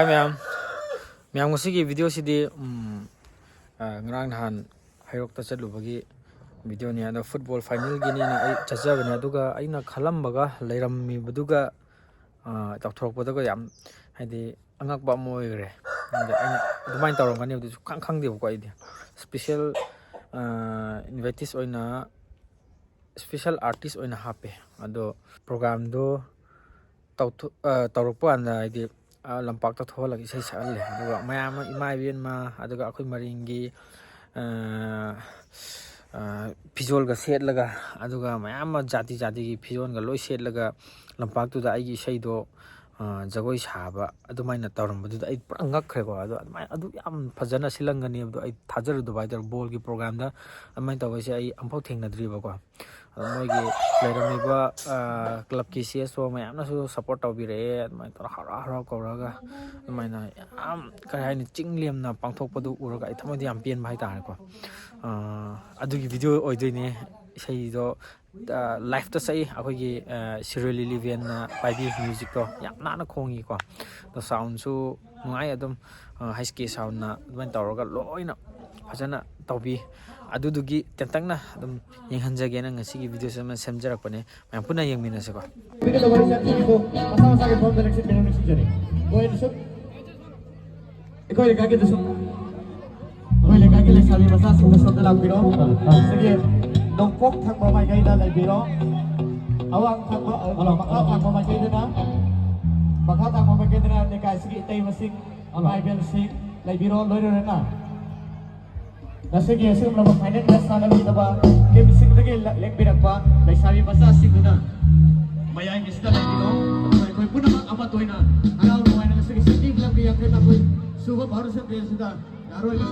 Hi ma'am ngasi video sidi ngrang nahan Heirok ta chatlu video ni ada football final gini na ai chajabani aduga aina khalambaga leirammi baduga tawthorokpadaga yam haidi angakba moigre aina dumain tawrongani adu khang debo ko aidi special invites oina special artist oina hape ado program do tawrokpa anda aidi lampak ta thola gi sai sal le aduga mayam imai bien ma aduga akhoi maringi pizol ga set laga aduga mayam jati gi pizon ga loi set laga lampak tu da ai gi sai do jagoi saba adumaina tawram badu ai pura ngakre ko adu yam fajana silangani adu ai thajar du baidar ball gi program da amai tawai ai amphau thengnadri ba ko moigi leiramiba club ki CSO mayamna su support tawbire amai tor hara koraga amaina am kai ni chinglem na pangthokpadu uraga ai thamodi yam pen bai tar ko adugi video oidoi sei do live ta sai akogi serially liven na paibi music to yam na khongi ko the sound su ngai adum high scale sound na duan tawraga loina fajana tawbi adudugi tentangna adum yenghanjage na ngasi gi video sama semjarak pane mayam puna yengminase ko video bari sati ko masa ge form selection benefit jare koi dusuk koi le kage dusuk koi le kage le sabi masa sing dusuk dalam biro sege dongkok thak ba mai gai da lai biro awang thak ba ala makha thak ba mai gai da makha thak ba mai gai da ne kai sege tai masing amai bel sing lai biro loi ro na nasi gi asum lama final match sana bi daba game sing lagi lek birakpa lai sabi masa sing na mayai ni sida lai biro koi puna apa toina arau no ina nasi gi sing club gi yakre na koi suba bharosa de sida arau ni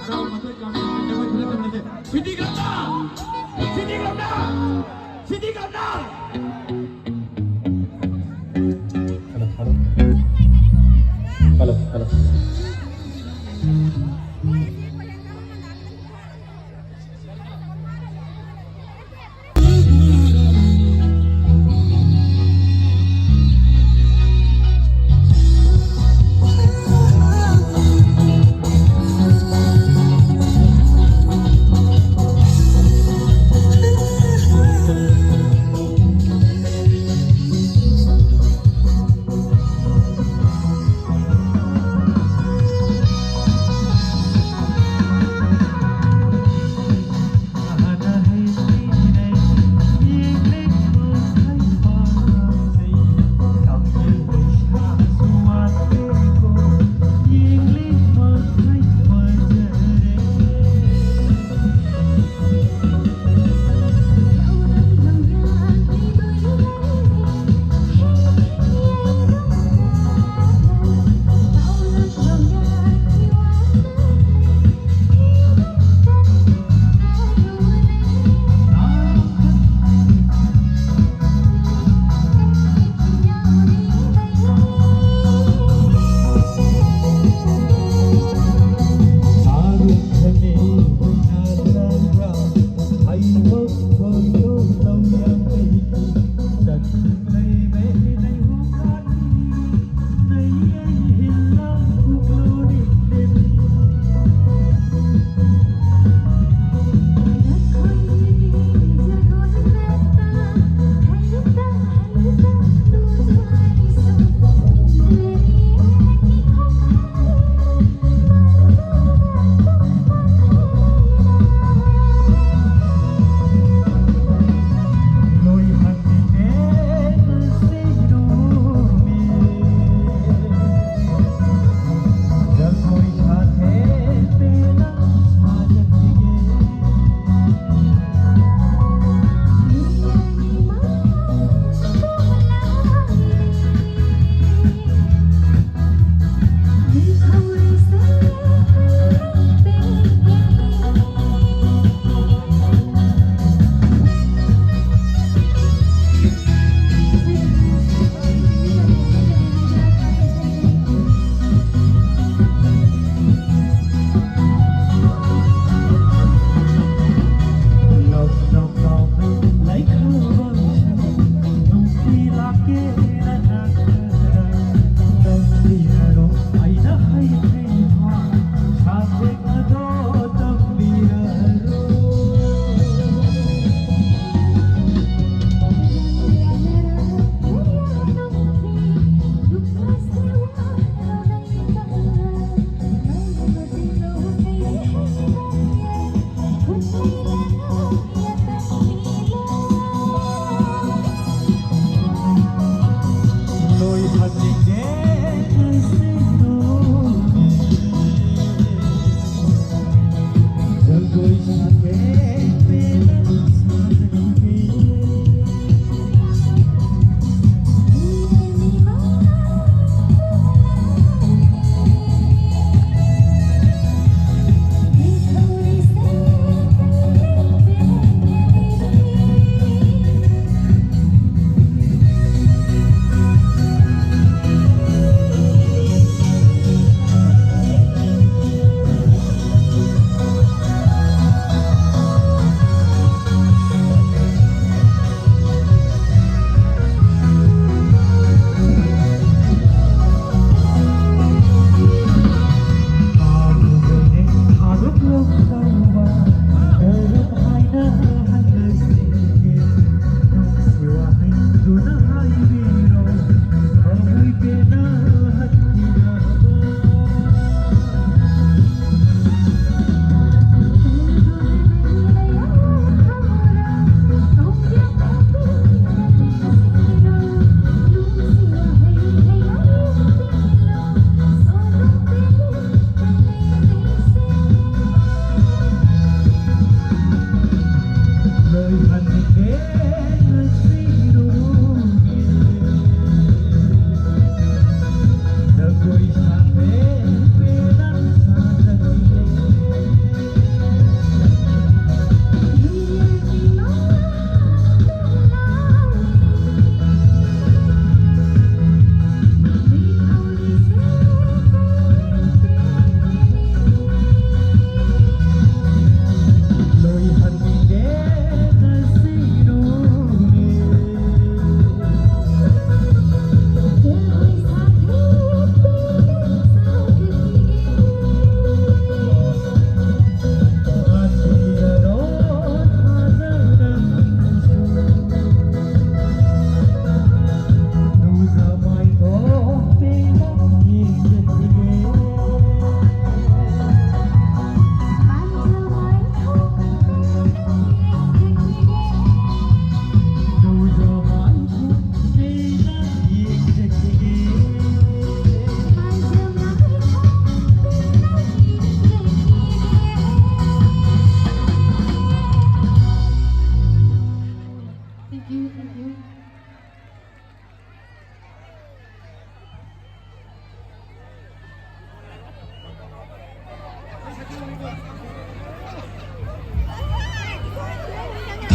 arau matoi kam de koi thule kamne sidi gamna hello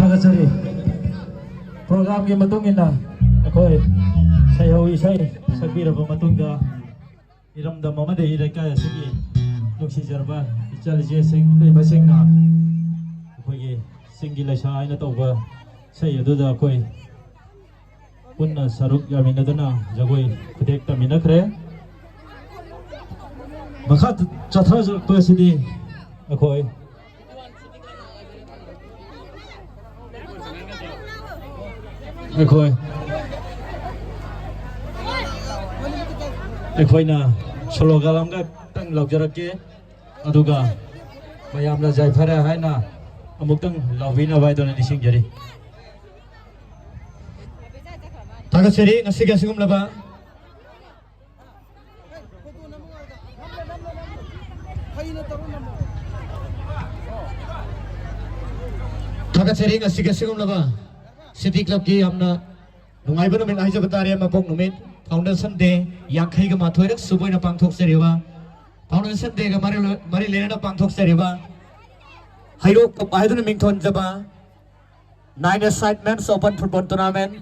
Thagadjari program gi matung ina akoi sayau isai sabira ba matungda iramda mamade iraka sigi loksi jarba ichal je sing dei basing na akoi gi singi la sai na tawba sai adu da akoi punna saruk yamina dana jagoi khudek tamina khre bakhat chathra pasidi akoi ꯑꯩꯈꯣꯏꯅ ꯁꯣꯂꯣꯒꯥꯜ ꯑꯃꯒ ꯇꯪ ꯂꯧꯖꯔꯛꯀꯦ ꯑꯗꯨꯒ ꯃꯌꯥꯝꯅ ꯌꯥꯏꯐꯔꯦ ꯍꯥꯏꯅ ꯑꯃꯨꯛꯇꯪ ꯂꯥꯎꯕꯤꯅꯕ ꯍꯥꯏꯗꯨꯅ ꯅꯤꯡꯁꯤꯡꯖꯔꯤ ꯊꯥꯒꯠꯆꯔꯤ ꯉꯁꯤꯒꯤ ꯑꯁꯤꯒꯨꯝꯂꯕ ꯊꯥꯒꯠꯆꯔꯤ ꯉꯁꯤꯒꯤ ꯑꯁꯤꯒꯨꯝꯂꯕ City Club ki amna nungai banu min aija batare ma pok numit foundation day yakhai ga mathoirak suboi na pangthok seriwa foundation day ga mari lena pangthok seriwa Heirok ko aidun mingthon jaba 9-a-side men's open football tournament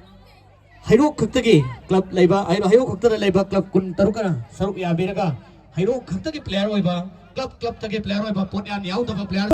Heirok khaktagi club leiba Heirok khakta leiba club kun taruka saruk ya biraga Heirok khaktagi player oiba club tagi player oiba ponyan yau da player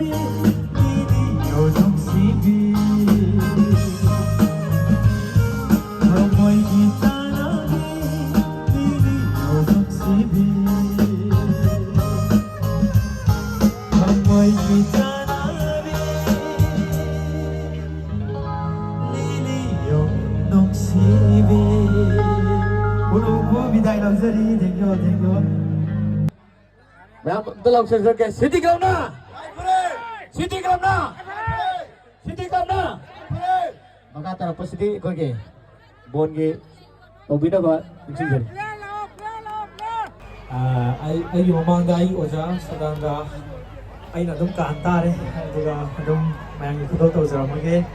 Mẹ tolong saya ke Siti Kelana. Siti Kelana. Siti Kelana. Maka tara positi ko ke. Bon ke. Obida ba? Singir. ai mamangda ai oja sadanga aina dum kan tare aduga dum mayang ku to jaramage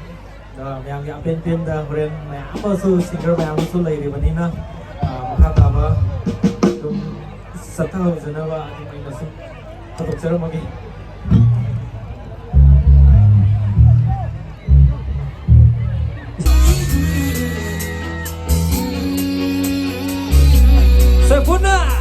da mayang ya pen da horen mayang su singer mayang su lai ri banina makha ta ba dum satha jana ba ani mai masu to jaramage Sepuna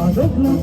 Oi.